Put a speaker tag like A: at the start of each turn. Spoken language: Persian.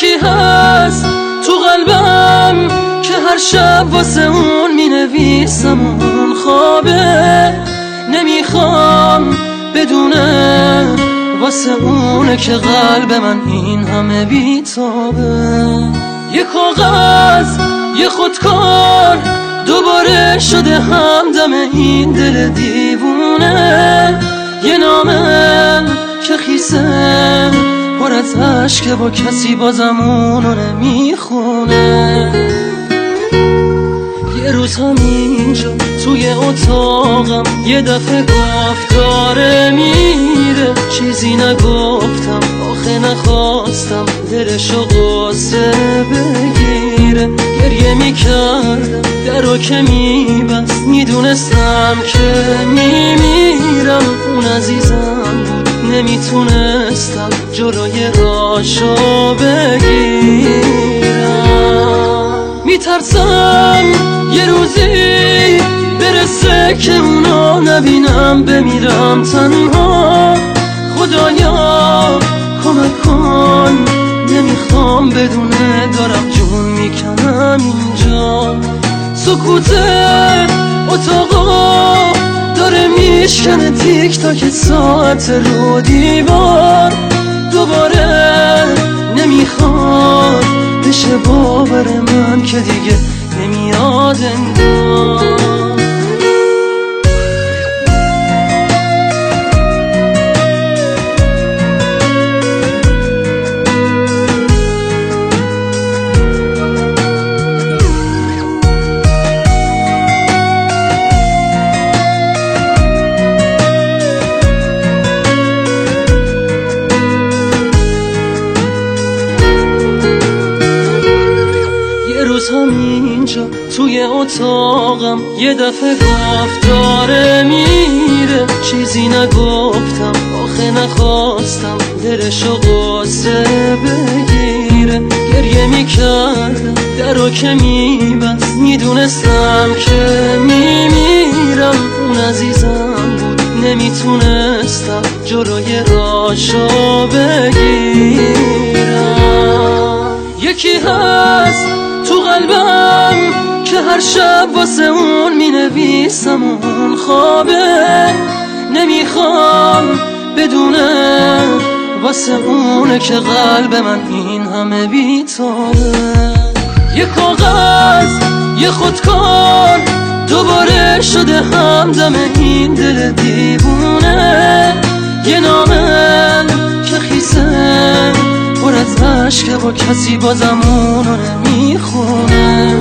A: یکی هست تو قلبم که هر شب واسه اون می نویسم اون خوابه، نمیخوام بدونه واسه اونه که قلب من این همه بیتابه. یه کاغذ یه خودکار دوباره شده همدم این دل دیوونه، یه نامه که خیسه پر از عشقه با کسی بازم اونو نمیخونه. یه روز همینجا توی اتاقم یه دفعه گفت داره میره، چیزی نگفتم آخه نخواستم دلشو قصه بگیره. گریه میکردم درو که میبست، میدونستم که میمیرم. اون عزیزم بود نمیتونستم جلوی راشو بگیرم. میترسم یه روزی برسه که اونو نبینم، بمیرم تنها. خدایا کمک کن، نمیخوام بدونه دارم جون میکنم اینجا. سکوت اتاقا داره میشکنه تیک تاک ساعت رو دیوار. دوباره نمیخواد بشه باور من که دیگه نمیاد انگار. همینجا توی اتاقم یه دفعه گفت داره میره، چیزی نگفتم آخه نخواستم دلشو قصه بگیره. گریه میکردم درو که میبست، میدونستم که میمیرم. اون عزیزم بود نمیتونستم جلوی راشو بگیرم. یکی هست تو قلبم که هر شب واسه اون می نویسم اون خوابه، نمیخوام بدونه واسه اونه که قلب من این همه بیتابه. یه کاغذ یه خودکار دوباره شده همدم این دل دیوونه، یه نامه که خیسه پر از عشقه با کسی بازم اونو نمیخونه.